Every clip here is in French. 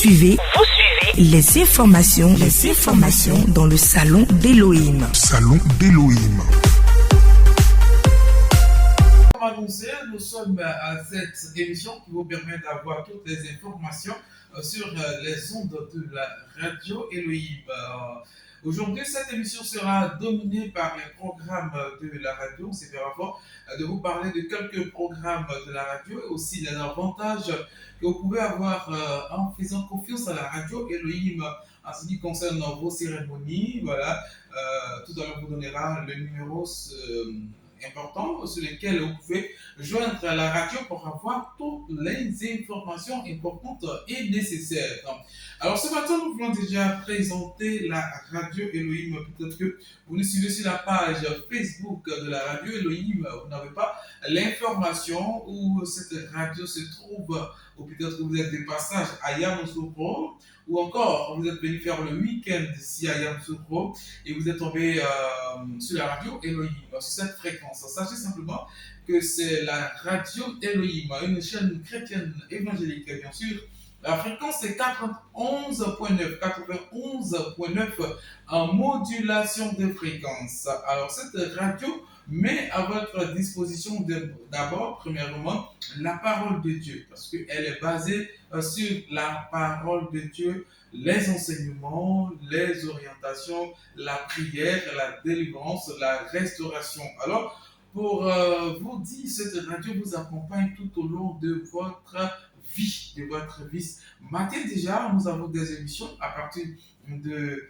suivez les informations dans le salon d'Elohim. Comme annoncé, nous sommes à cette émission qui vous permet d'avoir toutes les informations sur les ondes de la radio Elohim. Aujourd'hui, cette émission sera dominée par les programmes de la radio. C'est par rapport de vous parler de quelques programmes de la radio et aussi des avantages que vous pouvez avoir en faisant confiance à la radio Elohim en ce qui concerne vos cérémonies. Voilà. Tout à l'heure, vous donnera le numéro important sur lesquels vous pouvez joindre la radio pour avoir toutes les informations importantes et nécessaires. Alors ce matin, nous voulons déjà présenter la radio Elohim. Peut-être que vous nous suivez sur la page Facebook de la radio Elohim, vous n'avez pas l'information où cette radio se trouve, ou peut-être que vous êtes de passage à Yamoussoukro, ou encore vous êtes venu faire le week-end ici à Yamoussoukro et vous êtes tombé sur la radio Elohim, sur cette fréquence. Sachez simplement que c'est la radio Elohim, une chaîne chrétienne évangélique, bien sûr. La fréquence est 91.9 en modulation de fréquence. Alors cette radio met à votre disposition d'abord, premièrement, la parole de Dieu, parce qu'elle est basée sur la parole de Dieu, les enseignements, les orientations, la prière, la délivrance, la restauration. Alors, pour vous dire, cette radio vous accompagne tout au long de votre vie. Matin déjà, nous avons des émissions à partir de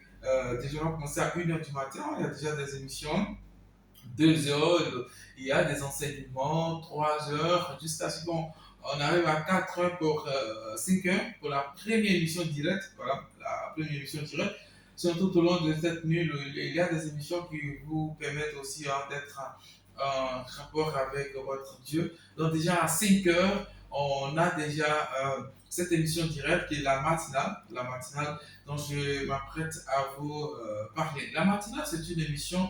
déjà on va commencer à 1h du matin, il y a déjà des émissions 2h, il y a des enseignements 3h, jusqu'à ce qu'on arrive à 4h pour 5h pour la première émission directe. Voilà, la première émission directe. Sinon, tout au long de cette nuit, il y a des émissions qui vous permettent aussi d'être en rapport avec votre Dieu. Donc déjà à 5h, on a déjà cette émission directe qui est la matinale dont je m'apprête à vous parler. La matinale, c'est une émission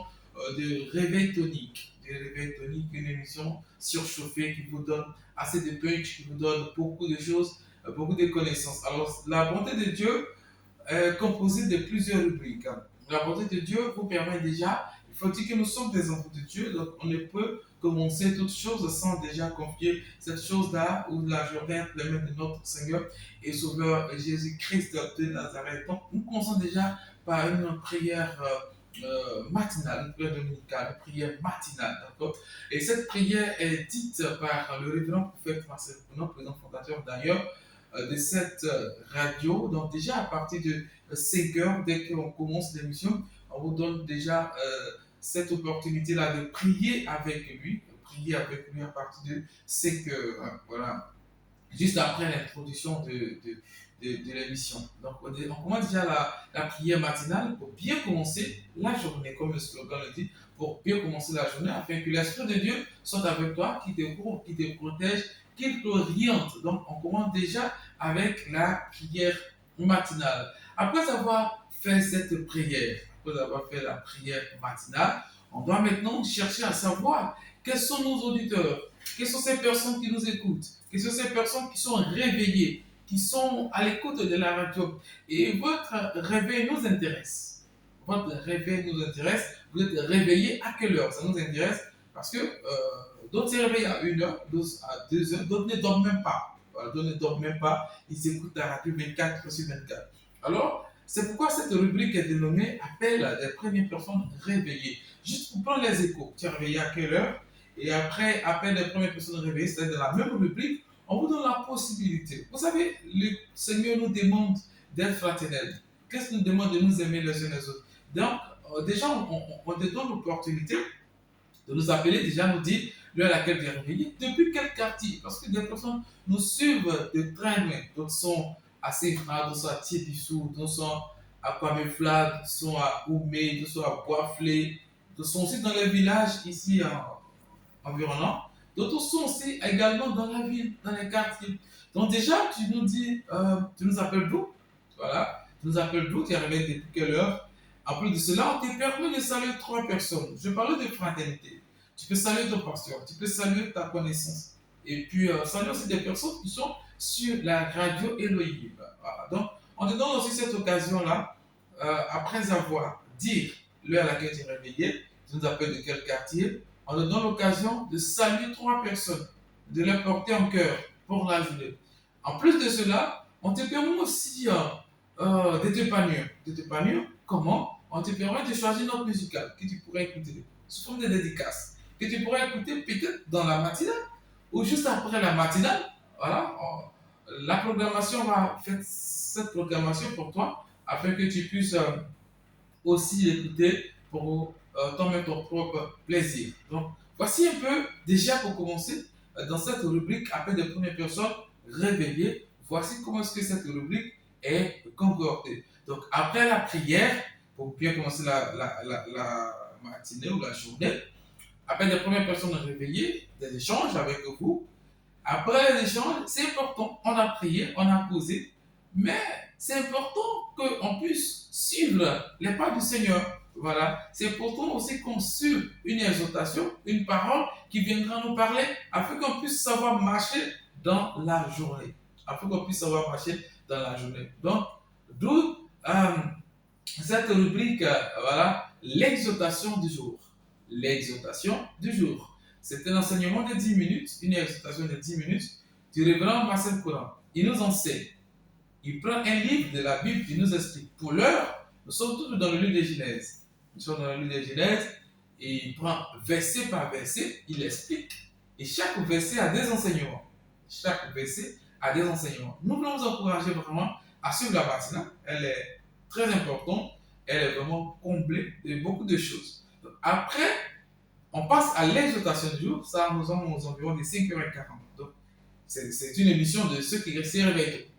de réveil tonique, une émission surchauffée qui vous donne assez de punch, qui vous donne beaucoup de choses, beaucoup de connaissances. Alors, la bonté de Dieu est composée de plusieurs rubriques. La bonté de Dieu vous permet déjà, il faut dire que nous sommes des enfants de Dieu, donc on ne peut commencer toute chose sans déjà confier cette chose-là ou la journée entre les mains de notre Seigneur et Sauveur Jésus-Christ de Nazareth. Donc, nous commençons déjà par une prière matinale, une prière dominicale, une prière matinale, d'accord? Et cette prière est dite par le révérend prophète Marcel Conan, président fondateur d'ailleurs de cette radio. Donc déjà à partir de 5h, dès qu'on commence l'émission, on vous donne déjà cette opportunité-là de prier avec lui à partir de 5h, hein, voilà, juste après l'introduction de l'émission. Donc, on commence déjà la prière matinale pour bien commencer la journée, comme le slogan le dit, pour bien commencer la journée, afin que l'Esprit de Dieu soit avec toi, qui te couvre, qui te protège, qui t'oriente. Donc, on commence déjà avec la prière matinale. Après avoir fait cette prière, après avoir fait la prière matinale, on doit maintenant chercher à savoir quels sont nos auditeurs, quelles sont ces personnes qui nous écoutent, quelles sont ces personnes qui sont réveillées, qui sont à l'écoute de la radio. Et votre réveil nous intéresse. Votre réveil nous intéresse. Vous êtes réveillé à quelle heure? Ça nous intéresse parce que d'autres se réveillent à 1h, d'autres à 2h, d'autres ne dorment même pas. Voilà, d'autres ne dorment même pas. Ils écoutent la radio 24/24. Alors, c'est pourquoi cette rubrique est dénommée Appel des premières personnes réveillées. Juste pour prendre les échos. Tu es réveillé à quelle heure? Et après, Appel des premières personnes réveillées, c'est-à-dire dans la même rubrique, on vous donne la possibilité. Vous savez, le Seigneur nous demande d'être fraternel. Qu'est-ce qu'il nous demande? De nous aimer les uns les autres. Donc, déjà, on te donne l'opportunité de nous appeler, déjà nous dire l'heure à laquelle tu es réveillé, depuis quel quartier. Parce que des personnes nous suivent de très loin. D'autres sont à Séfra, d'autres sont à Thiébissou, d'autres sont à Kwamefla, d'autres sont à Oumé, d'autres sont à Boisflé, d'autres sont aussi dans les villages ici environnants. D'autres sont aussi également dans la ville, dans les quartiers. Donc déjà, tu nous dis, tu nous appelles d'où? Voilà, tu nous appelles d'où? Tu es arrivé depuis quelle heure? En plus de cela, on te permet de saluer 3 personnes. Je parlais de fraternité. Tu peux saluer ton pasteur, tu peux saluer ta connaissance. Et puis, saluer aussi des personnes qui sont sur la radio Elohim. Voilà. Donc, On te donne aussi cette occasion-là, après avoir dit l'heure à laquelle tu es réveillé, tu nous appelles de quel quartier, on te donne l'occasion de saluer 3 personnes, de les porter en cœur pour la journée. En plus de cela, on te permet aussi de t'épanouir. De t'épanouir, comment? On te permet de choisir une note musicale que tu pourrais écouter sous forme de dédicace, que tu pourrais écouter peut-être dans la matinale ou juste après la matinale. Voilà, la programmation va faire cette programmation pour toi afin que tu puisses aussi écouter pour t'en mettre ton propre plaisir. Donc, voici un peu, déjà pour commencer, dans cette rubrique appel des premières personnes réveillées, voici comment est-ce que cette rubrique est concoctée. Donc, après la prière, pour bien commencer la matinée ou la journée, appel des premières personnes réveillées, des échanges avec vous. Après les échanges, c'est important, on a prié, on a posé, mais c'est important qu'on puisse suivre les pas du Seigneur. Voilà, c'est important aussi qu'on suive une exhortation, une parole qui viendra nous parler afin qu'on puisse savoir marcher dans la journée. Afin qu'on puisse savoir marcher dans la journée. Donc, d'où cette rubrique, voilà, l'exhortation du jour. L'exhortation du jour. C'est un enseignement de 10 minutes, une exhortation de 10 minutes du révérend Marcel Courant. Il nous enseigne. Il prend un livre de la Bible, il nous explique. Pour l'heure, nous sommes tous dans le livre de Genèse. Nous sommes dans le livre de Genèse et il prend verset par verset, il explique. Et chaque verset a des enseignements. Chaque verset a des enseignements. Nous voulons vous encourager vraiment à suivre la matinale. Elle est très importante. Elle est vraiment comblée de beaucoup de choses. Donc, après, on passe à l'exhortation du jour. Ça, nous sommes aux environs de 5h40. Donc, c'est une émission de ceux qui restent réveillés.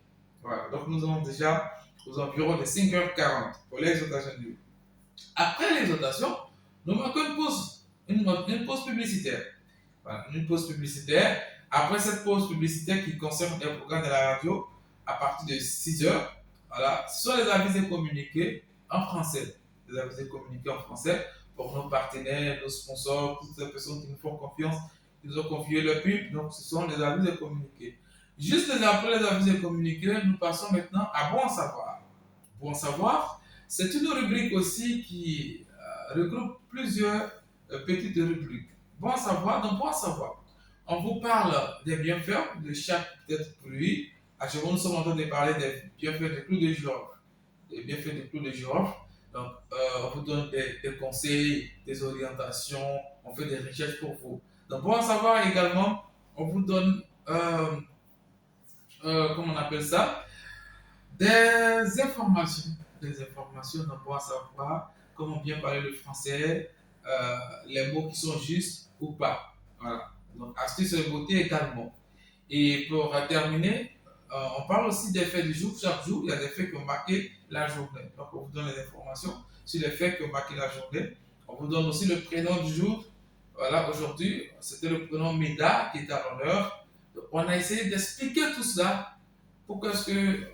Voilà. Donc, nous sommes déjà aux environs de 5h40 pour l'exhortation du jour. Après l'exhortation, nous marquons une pause publicitaire. Voilà, une pause publicitaire. Après cette pause publicitaire qui concerne les programmes de la radio, à partir de 6h, voilà, ce sont les avis et communiqués en français. Les avis et communiqués en français pour nos partenaires, nos sponsors, toutes les personnes qui nous font confiance, qui nous ont confié leur pub. Donc, ce sont les avis et communiqués. Juste après les avis et communiqués, nous passons maintenant à Bon à savoir. Bon à savoir, c'est une rubrique aussi qui regroupe plusieurs petites rubriques. Bon à savoir, donc Bon à savoir, on vous parle des bienfaits de chaque produit. Actuellement, nous sommes en train de parler des bienfaits de clous de girofle. Des bienfaits de clous de girofle. Donc, on vous donne des conseils, des orientations, on fait des recherches pour vous. Donc, Bon à savoir également, on vous donne, comment on appelle ça, des informations. Des informations, donc Bon à savoir comment bien parler le français, les mots qui sont justes ou pas. Voilà. Donc, astuces et beauté également. Et pour terminer, on parle aussi des faits du jour. Chaque jour, il y a des faits qui ont marqué la journée. Donc, on vous donne les informations sur les faits qui ont marqué la journée. On vous donne aussi le prénom du jour. Voilà, aujourd'hui, c'était le prénom Méda qui est à l'honneur. On a essayé d'expliquer tout cela. Pourquoi est-ce que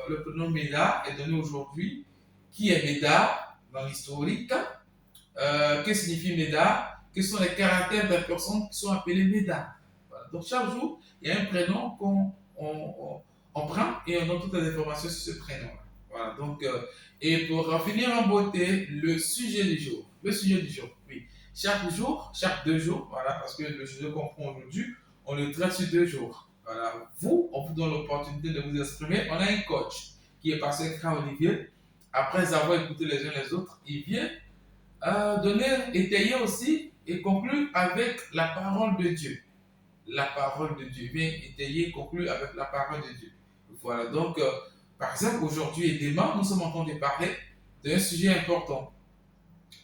le prénom Méda est donné aujourd'hui? Qui est Méda dans l'historique? Que signifie Méda? Quels sont les caractères des personnes qui sont appelées Méda? Voilà. Donc, chaque jour, il y a un prénom qu'on prend et on donne toutes les informations sur ce prénom. Voilà, donc, et pour finir en beauté, le sujet du jour. Le sujet du jour, oui. Chaque jour, chaque 2 jours, voilà, parce que le sujet qu'on prend aujourd'hui, on le traite sur 2 jours. Voilà, on vous donne l'opportunité de vous exprimer. On a un coach qui est passé Pasteur Olivier. Après avoir écouté les uns les autres, il vient étayer aussi et conclure avec la parole de Dieu. La parole de Dieu. Bien étayer, conclure avec la parole de Dieu. Voilà, donc, par exemple, aujourd'hui et demain, nous sommes en train de parler d'un sujet important.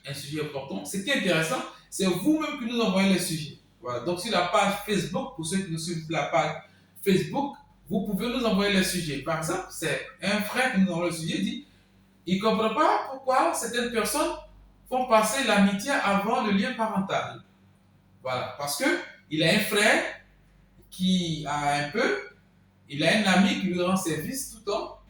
Un sujet important. Ce qui est intéressant, c'est vous-même qui nous envoyez les sujets. Voilà, donc sur la page Facebook, pour ceux qui nous suivent sur la page Facebook, vous pouvez nous envoyer les sujets. Par exemple, c'est un frère qui nous envoie le sujet, dit, il ne comprend pas pourquoi certaines personnes font passer l'amitié avant le lien parental. Voilà, parce que il a un frère qui a il a un ami qui lui rend service tout le temps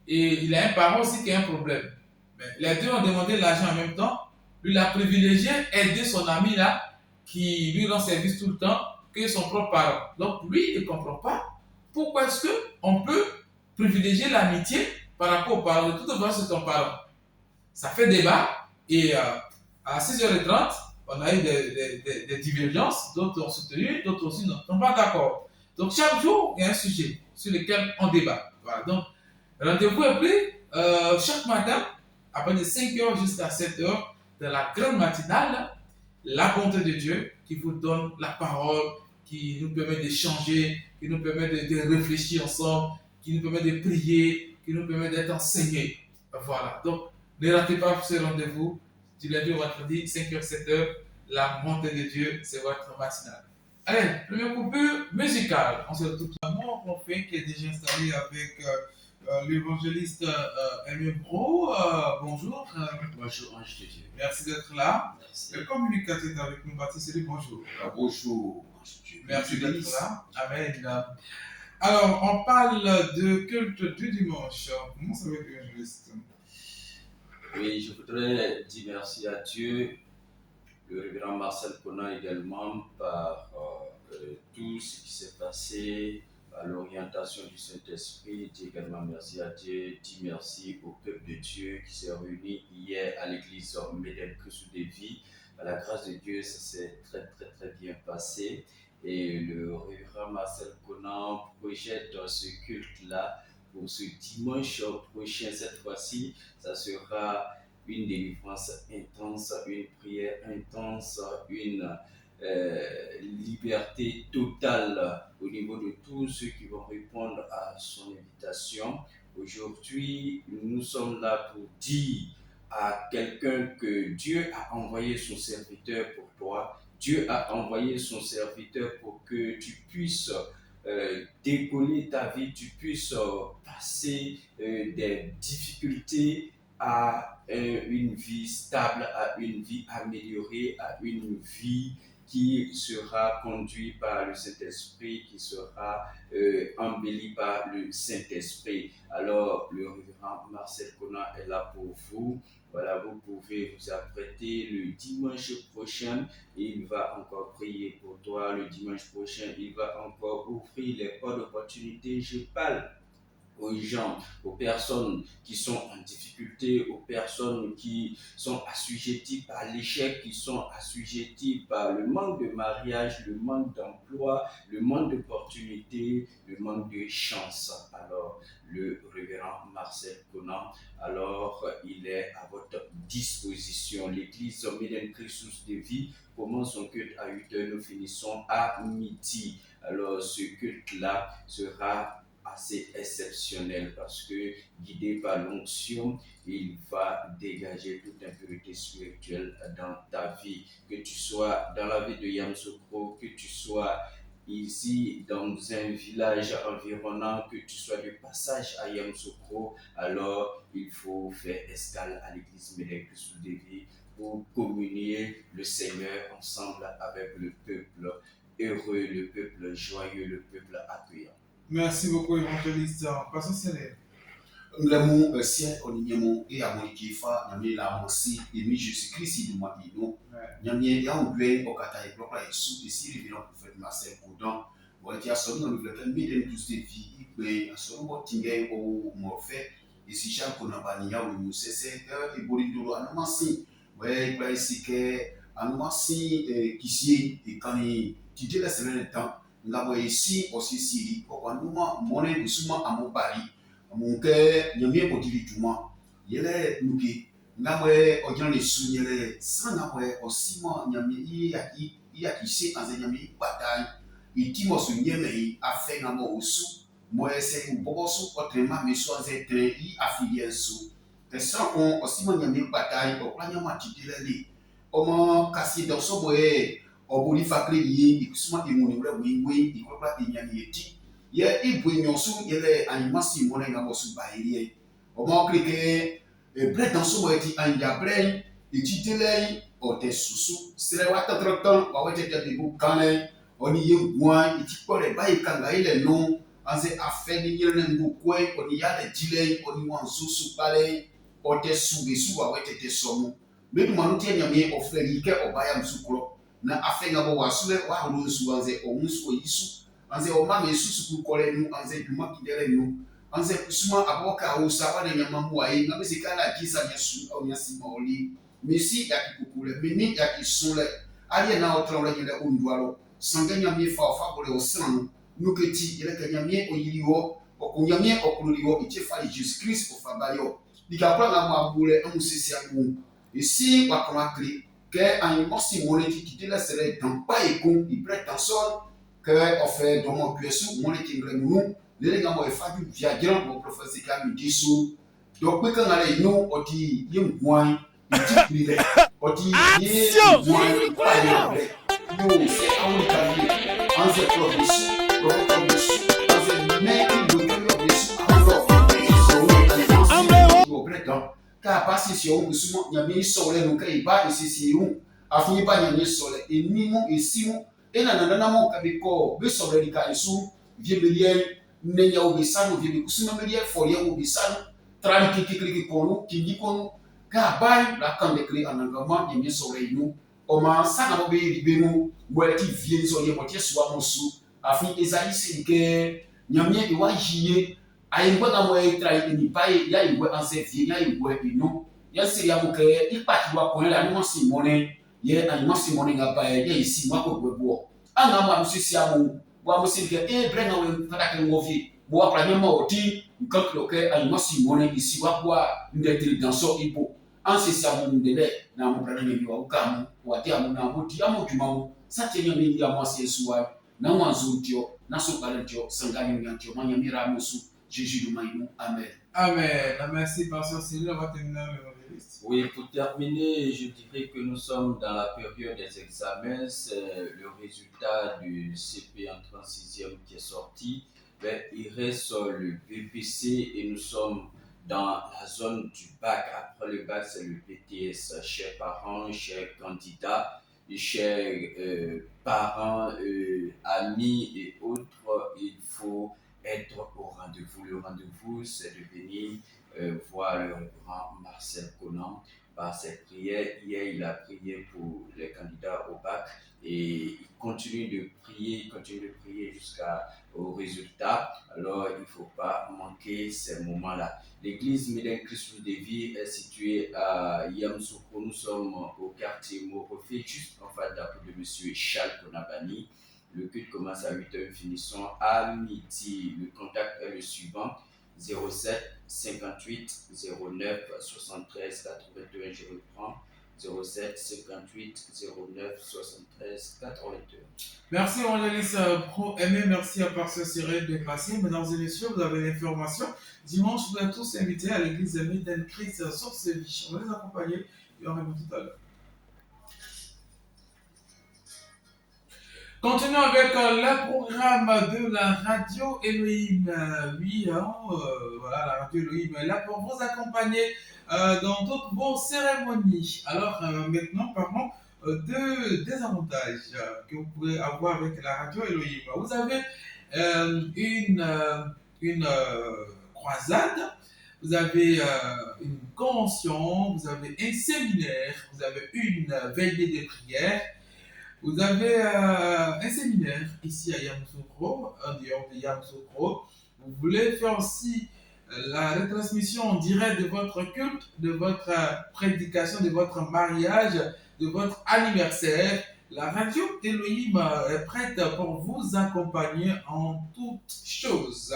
et il a un parent aussi qui a un problème. Mais les deux ont demandé l'argent en même temps. Lui, il a privilégié aider son ami là qui lui rend service tout le temps que son propre parent. Donc lui, il ne comprend pas pourquoi est-ce qu'on peut privilégier l'amitié par rapport au parent, de toute façon, c'est ton parent. Ça fait débat. Et à 6h30, on a eu des divergences, d'autres ont soutenu, d'autres aussi ne sont pas d'accord. Donc chaque jour, il y a un sujet sur lequel on débat. Voilà. Donc, rendez-vous est pris chaque matin, à partir de 5h jusqu'à 7h, de la grande matinale, la bonté de Dieu qui vous donne la parole, qui nous permet d'échanger, qui nous permet de réfléchir ensemble, qui nous permet de prier, qui nous permet d'être enseignés. Voilà. Donc, ne ratez pas ce rendez-vous du lundi au vendredi, 5h, 7h. La montée de Dieu, c'est votre matinale. Allez, première coupure musicale. On se retrouve l'amour qu'on fait qui est déjà installé avec l'évangéliste Aimé Bro. Bonjour. Bonjour, ange de Dieu. Merci d'être là. Merci. Le communicateur est avec nous, Baptiste, dit bonjour. Bonjour, ange de Dieu. Merci d'être là. Amen. Alors, on parle de culte du dimanche. Comment ça va être l'évangéliste? Oui, je voudrais dire merci à Dieu, le révérend Marcel Conan également, par tout ce qui s'est passé, par l'orientation du Saint-Esprit. Dis également merci à Dieu, dis merci au peuple de Dieu qui s'est réuni hier à l'église Médène Christ des Vies. Par la grâce de Dieu, ça s'est très bien passé. Et le révérend Marcel Conan projette ce culte-là pour ce dimanche prochain. Cette fois-ci, ça sera une délivrance intense, une prière intense, une liberté totale au niveau de tous ceux qui vont répondre à son invitation. Aujourd'hui, nous sommes là pour dire à quelqu'un que Dieu a envoyé son serviteur pour toi. Dieu a envoyé son serviteur pour que tu puisses décoller ta vie, tu puisses passer des difficultés à une vie stable, à une vie améliorée, à une vie qui sera conduite par le Saint-Esprit, qui sera embellie par le Saint-Esprit. Alors, le révérend Marcel Conan est là pour vous. Voilà, vous pouvez vous apprêter le dimanche prochain. Il va encore prier pour toi. Le dimanche prochain, il va encore ouvrir les portes d'opportunité. Je parle aux gens, aux personnes qui sont en difficulté, aux personnes qui sont assujetties par l'échec, qui sont assujetties par le manque de mariage, le manque d'emploi, le manque d'opportunités, le manque de chance. Alors, le révérend Marcel Conan, alors il est à votre disposition. L'église Médène Christ des Vies commence son culte à 8h, nous finissons à midi. Alors, ce culte-là sera assez exceptionnel parce que guidé par l'onction, il va dégager toute impurité spirituelle dans ta vie. Que tu sois dans la ville de Yamoussoukro, que tu sois ici dans un village environnant, que tu sois de passage à Yamoussoukro, alors il faut faire escale à l'église Médène Christ des Vies pour communier le Seigneur ensemble avec le peuple heureux, le peuple joyeux, le peuple accueillant. Merci beaucoup, évangéliste. Passons célèbre. Nglamu sien oninyemo e amoni fa nyame la monsi emi Jésus-Christ de moi ino nyame ya ondwe okata e propre Yesu e si révérend prophète Marcel Conan bon ti aso no le kan mi den tous de vie igbe aso mo tinge o mo fe e si cha Conan bani ya o sese e borido anamasi ouais igba isike anamasi kisie e kani ti de la semaine temps ngabo ici aussi siri ko anuma mone bisuma amobari munke nyamie kodiri juma yele nuki ngabwe ojan le su yele sana we osima nyamie ya kise anze nyamie batai itimo su nyeme afe ngamo osu mo ese ubobosu otrema meso anze tre I afilie su esa on osima nyamie batai oklanya matitelele omo kasi do so boye obuli fakre yi ikusuma imuni wala wingwe ikopla nyamie ti ye ibu nyosu yele animasi mona nga bosu bayiye o mo klike e bre dans so weti anja bre e titele o te susu sere wa tatroton wa wete te bu kane oni ye gwa itikore bayi kanga ile no anze afeni yele ngu kwe oni yale dile oni wan susu pale o te sugesu wa wete te somu medu manuti nyame oferi ke obaya msukuro na afenga bo wasule wa rusu anze o musu o yisu anze o mame susu ku kole nu anze duma kidele nu anze kusuma aboka usawa na nyama muai ngabe sikala kisa nyasu au nyasi maoli mesi ya kikukule meni ya kisule ali na otra nyele undwalo sanganya mi fa bole osan nuketi ile kanyamie oyiriwo okunyamie okululiwo ichefa Jesus Christ ofabayo dikakula na mwabule amusisi amu ici wakomakri que en morsi moneti qui te laisserait dans pas et con il prête en sol que offert dans mon cuisson moneti ngremuno les gars moi fa du via grand mon professeur Camille Disu donc quand on allait nous oti yem moins il dit oti yem moins pas yo c'est on est allé en ce professeur en ce mec il veut alors ka pasi si o musumo nyame sole no kai ba isisi hu afi ba nyame sole enimu esimu ena nana mo ka be ko be sole di ka isu vie belie nenya o bisanu vie be kusuma belie folie o bisanu trali kiki kono kingi kono ka ba la kan de kle anangama nyame sole inu o ma sana mo be ribe mu wati vie so ye motie so amosu afi ezaisi ke nyame iwa jiye ayingwe na mwe trai ni pai ya ingwe ansefi ya ingwe ino ya siri ya muke ipati wa konela ni mosi mone ye na mosi mone ngapa ye isi mako gwebo anga ma musisi amu wa musike brenga we fada ke ngovi bo wa pranya ma oti nkaklo ke ay mosi mone isi wa kwa ndetri danso ipo ansisi amu ndele na mu pranya ni wa ukamu wa ti amu na muti amu jumamu satenya ni ya mosi esuwa na mwanzu ntio na so kalentio sangani ngantio manya mira musu Jésus de Maïnou. Amen. Amen. Merci, Pasteur Cyril. On va terminer avec l'évangéliste. Oui, pour terminer, je dirais que nous sommes dans la période des examens. C'est le résultat du CP en 36e qui est sorti. Ben, il reste le BPC et nous sommes dans la zone du bac. Après le bac, c'est le BTS. Chers parents, chers candidats, chers parents, amis et autres, il faut être au rendez-vous. Le rendez-vous, c'est de venir voir le grand Marcel Conan par ses prières. Hier, il a prié pour les candidats au bac et il continue de prier jusqu'au résultat. Alors, il ne faut pas manquer ces moments-là. L'église Médin Christus de Vie est située à Yamoussoukro. Nous sommes au quartier Morofé, juste en face de M. Charles Konabani. Le culte commence à 8h, finissons à midi. Le contact est le suivant: 07 58 09 73 81. Je reprends: 07 58 09 73 81. Merci, évangéliste Pro-Aimé. Merci à Pasteur Cyril de passer. Mesdames et messieurs, vous avez l'information. Dimanche, vous êtes tous invités à l'église de Médin Christ sur ce vie. On va les accompagner et on revient tout à l'heure. Continuons avec le programme de la radio Elohim. Oui, voilà, la radio Elohim est là pour vous accompagner dans toutes vos cérémonies. Alors maintenant, parlons des avantages que vous pouvez avoir avec la radio Elohim. Vous avez une croisade, vous avez une convention, vous avez un séminaire, vous avez une veillée de prière. Vous avez un séminaire ici à Yamoussoukro, en dehors de Yamoussoukro. Vous voulez faire aussi la retransmission en direct de votre culte, de votre prédication, de votre mariage, de votre anniversaire. La radio Elohim est prête pour vous accompagner en toutes choses.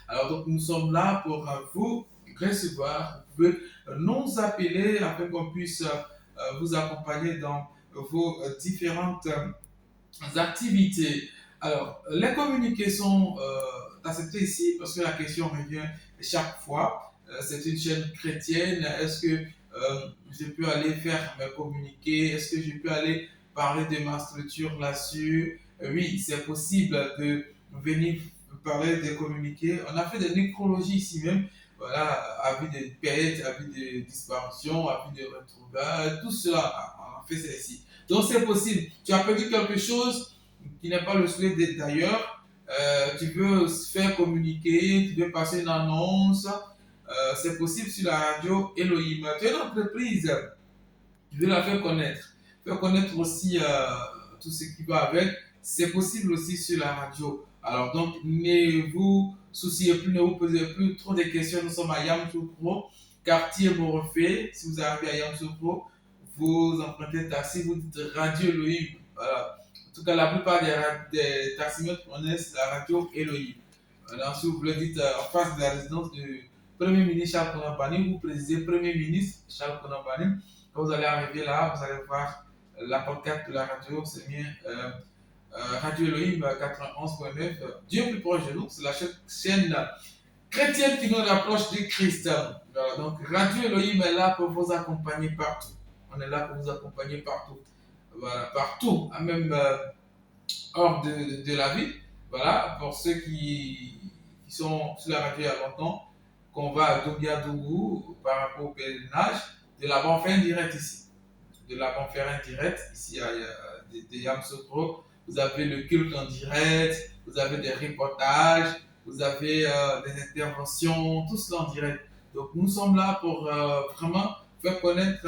Alors donc nous sommes là pour vous recevoir. Vous pouvez nous appeler afin qu'on puisse vous accompagner dans vos différentes activités. Alors, les communiqués sont acceptés ici parce que la question revient chaque fois. C'est une chaîne chrétienne. Est-ce que je peux aller faire mes communiqués? Est-ce que je peux aller parler de ma structure là-dessus? Oui, c'est possible de venir parler des communiqués. On a fait des nécrologies ici même. Voilà, avis de perte, avis de disparition, avis de retrouvailles, tout cela. Fait ça ici. Donc c'est possible. Tu as perdu quelque chose qui n'est pas le souhait d'ailleurs. Tu veux faire communiquer, tu veux passer une annonce. C'est possible sur la radio Elohim. Tu as une entreprise, tu veux la faire connaître. Faire connaître aussi tout ce qui va avec. c'est possible aussi sur la radio. Alors donc, ne vous souciez plus, ne vous posez plus trop de questions. Nous sommes à Yamoussoukro, quartier Borofé. Si vous arrivez à Yamoussoukro, vous empruntez taxi, vous dites Radio Elohim. Voilà. En tout cas, la plupart des taximètres connaissent la radio Elohim. Alors, si vous le dites en face de la résidence du Premier ministre Charles Konambani, vous précisez Premier ministre Charles Konambani. Quand vous allez arriver là, vous allez voir la pancarte de la radio, c'est bien Radio Elohim 91.9. Dieu plus proche de nous, c'est la chaîne chrétienne qui nous rapproche du Christ. Voilà, donc Radio Elohim est là pour vous accompagner partout. On est là pour vous accompagner partout. Voilà, partout, même hors de la ville. Voilà, pour ceux qui sont sur la radio il y a longtemps, qu'on va à Dougou par rapport au pèlerinage, de là-bas on fait un direct ici. De là-bas on fait un direct ici à Yamoussoukro. Vous avez le culte en direct, vous avez des reportages, vous avez des interventions, tout cela en direct. Donc nous sommes là pour vraiment faire connaître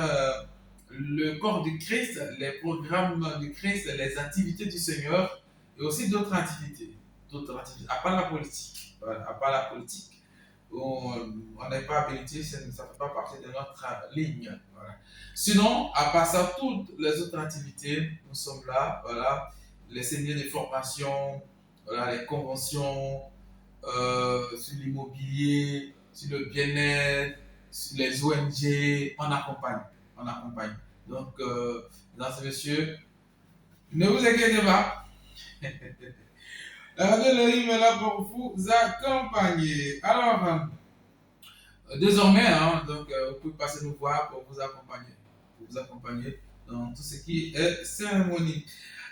le corps du Christ, les programmes du Christ, les activités du Seigneur et aussi d'autres activités, à part la politique. Voilà, à part la politique, on n'est pas habilité, ça ne fait pas partie de notre ligne. Voilà. Sinon, à part ça, toutes les autres activités, nous sommes là, voilà, les séminaires de formation, voilà, les conventions sur l'immobilier, sur le bien-être, sur les ONG, on accompagne. Donc, mesdames et messieurs, ne vous inquiétez pas. La radio Elohim est là pour vous accompagner. Alors, désormais, donc, vous pouvez passer nous voir pour vous accompagner dans tout ce qui est cérémonie.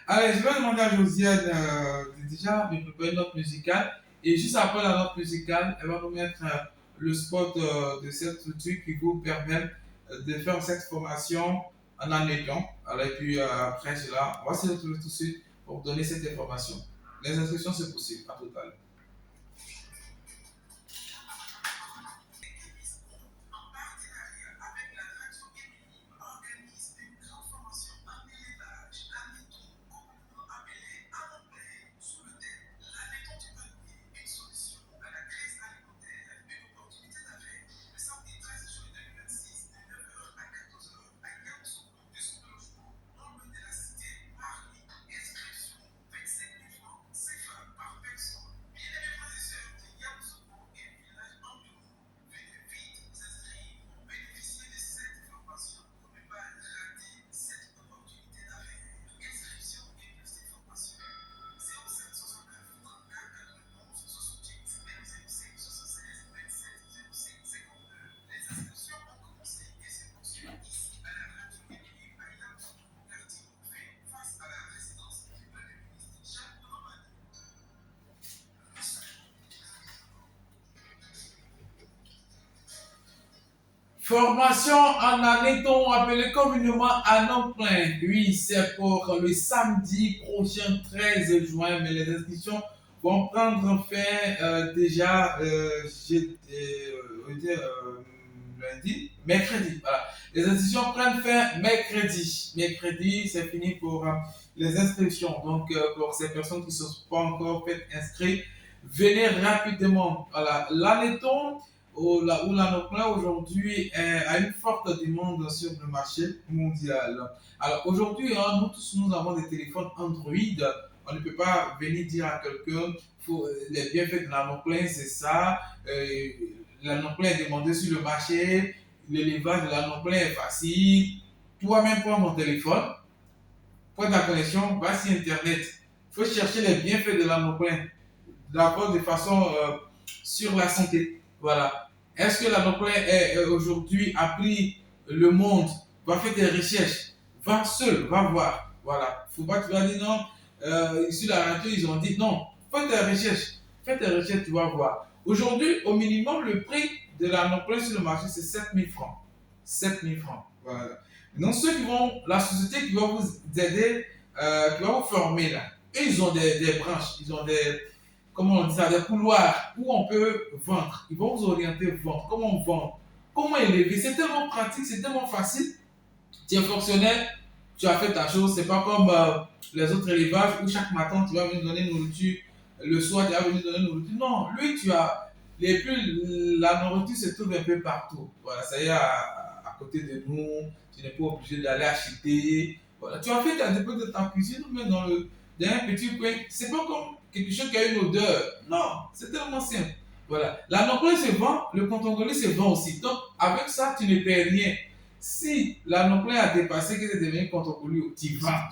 Allez, je vais demander à Josiane déjà de préparer une note musicale. Et juste après la note musicale, elle va nous mettre le spot de cette structure qui vous permet de faire cette formation en admettant. Alors, et puis après cela, on va se retrouver tout de suite pour vous donner cette information. Les inscriptions, c'est possible, à total. Formation en admettant, appelée communément à nom plein. Oui, c'est pour le samedi prochain 13 juin, mais les inscriptions vont prendre fin déjà mercredi. Voilà. Les inscriptions prennent fin mercredi. Mercredi, c'est fini pour les inscriptions. Donc, pour ces personnes qui ne sont pas encore faites inscrites, venez rapidement. Voilà. L'admettant où l'anoplan aujourd'hui a une forte demande sur le marché mondial. Alors aujourd'hui, nous tous, nous avons des téléphones Android. On ne peut pas venir dire à quelqu'un les bienfaits de l'anoplan, c'est ça. L'anoplan est demandé sur le marché. L'élevage de l'anoplan est facile. Toi-même, prends ton téléphone, prends ta connexion, va sur Internet. Il faut chercher les bienfaits de l'anoplan. D'abord de façon sur la santé. Voilà. Est-ce que l'anoplan aujourd'hui a pris le monde? Va faire des recherches. Va seul, va voir. Voilà. Faut pas que tu vas dire non. Sur la radio, ils ont dit non. Fais tes recherches. Fais tes recherches, tu vas voir. Aujourd'hui, au minimum, le prix de l'anoplan sur le marché, c'est 7 000 francs. 7 000 francs. Voilà. Donc, la société qui va vous aider, qui va vous former là, eux, ils ont des branches. Ils ont comment on dit ça, des couloirs où on peut vendre. Ils vont vous orienter vendre, comment vendre, comment élever. C'est tellement pratique, c'est tellement facile. Tu es fonctionnaire, tu as fait ta chose. C'est pas comme les autres élevages où chaque matin tu vas venir donner nourriture, le soir tu vas venir donner nourriture. Non, lui tu as. Et puis la nourriture se trouve un peu partout. Voilà, ça y est à côté de nous. Tu n'es pas obligé d'aller acheter. Voilà, tu as fait un dépôt de ta cuisine ou même dans un petit coin. C'est pas comme quelque chose qui a une odeur. Non, c'est tellement simple. Voilà, la noclée se vend, le contongolais se vend aussi. Donc avec ça, tu ne paies rien. Si la noclée a dépassé, que c'est devenu contongolais, tu vends.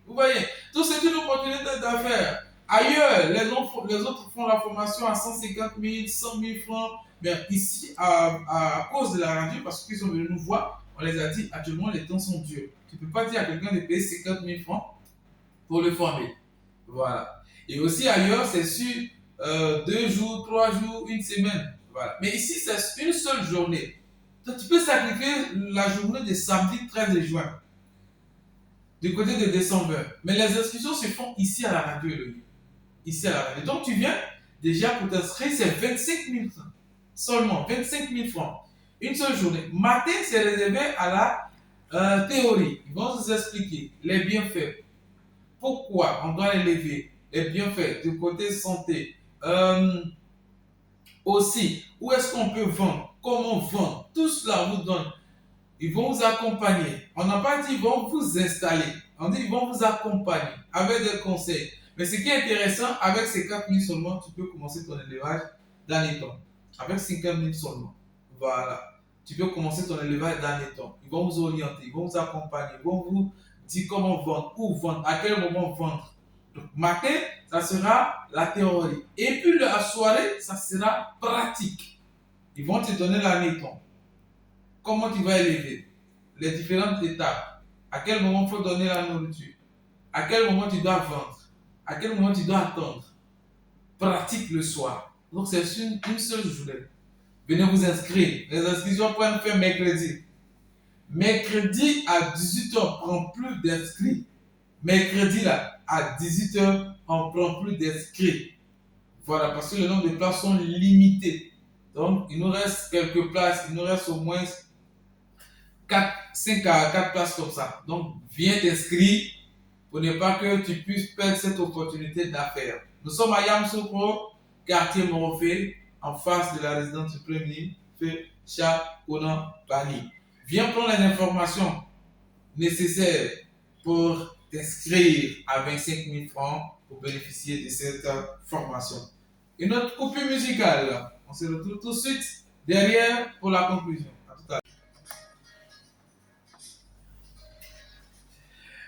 Vous voyez, donc c'est une opportunité d'affaires. Ailleurs, les autres font la formation à 150 000, 100 000 francs. Mais ici, à cause de la radio, parce qu'ils sont venus nous voir, on les a dit, actuellement, les temps sont durs. Tu ne peux pas dire à quelqu'un de payer 50 000 francs pour le former. Voilà. Et aussi ailleurs, c'est sur 2 jours, 3 jours, 1 semaine. Voilà. Mais ici, c'est une seule journée. Donc, tu peux sacrifier la journée de samedi 13 juin, du côté de décembre. Mais les inscriptions se font ici à la radio. Ici à la radio. Donc, tu viens déjà pour t'inscrire, c'est 25 000 francs. Seulement 25 000 francs. Une seule journée. Matin, c'est réservé à la théorie. Ils vont vous expliquer les bienfaits. Pourquoi on doit les lever. Les bienfaits du côté santé. Aussi, où est-ce qu'on peut vendre? Comment vendre? Tout cela vous donne. Ils vont vous accompagner. On n'a pas dit ils vont vous installer. On dit ils vont vous accompagner avec des conseils. Mais ce qui est intéressant, avec ces 4 000 seulement, tu peux commencer ton élevage dans les temps. Avec 50 000 seulement. Voilà. Tu peux commencer ton élevage dans les temps. Ils vont vous orienter, ils vont vous accompagner, ils vont vous dire comment vendre, où vendre, à quel moment vendre. Donc, matin, ça sera la théorie. Et puis, la soirée, ça sera pratique. Ils vont te donner l'annéton. Comment tu vas élever, les différentes étapes, à quel moment il faut donner la nourriture, à quel moment tu dois vendre, à quel moment tu dois attendre. Pratique le soir. Donc c'est une seule journée. Venez vous inscrire. Les inscriptions prennent fin mercredi. Mercredi à 18h, on prend plus d'inscrits. Mercredi là, à 18h, on prend plus d'inscrits. Voilà, parce que le nombre de places sont limitées. Donc il nous reste quelques places, il nous reste au moins 5 à 4 places comme ça. Donc, viens t'inscrire pour ne pas que tu puisses perdre cette opportunité d'affaires. Nous sommes à Yamoussoukro, quartier Morofé, en face de la résidence du Premier ministre, Chakounan Bani. Viens prendre les informations nécessaires pour t'inscrire à 25 000 francs pour bénéficier de cette formation. Une autre coupure musicale. On se retrouve tout de suite derrière pour la conclusion. À tout à l'heure.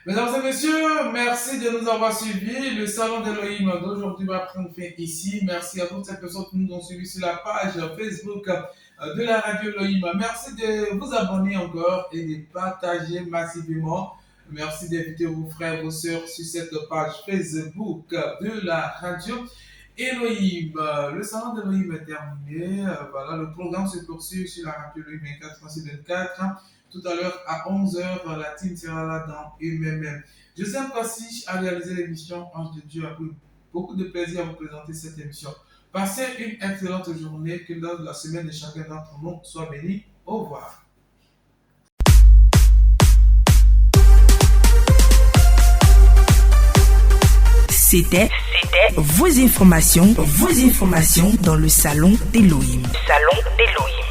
Mesdames et messieurs, merci de nous avoir suivis. Le salon d'Elohim d'aujourd'hui va prendre fin ici. Merci à toutes ces personnes qui nous ont suivis sur la page Facebook de la radio Elohim. Merci de vous abonner encore et de partager massivement. Merci d'inviter vos frères, vos sœurs sur cette page Facebook de la radio Elohim. Le salon d'Elohim est terminé. Voilà, le programme se poursuit sur la radio Elohim 24/24. Tout à l'heure, à 11h, la team sera là dans UMMM. Joseph Passich a réalisé l'émission Ange de Dieu. A pris beaucoup de plaisir à vous présenter cette émission. Passez une excellente journée. Que la semaine de chacun d'entre nous soit bénie. Au revoir. C'était vos informations dans le salon d'Elohim. Salon d'Elohim.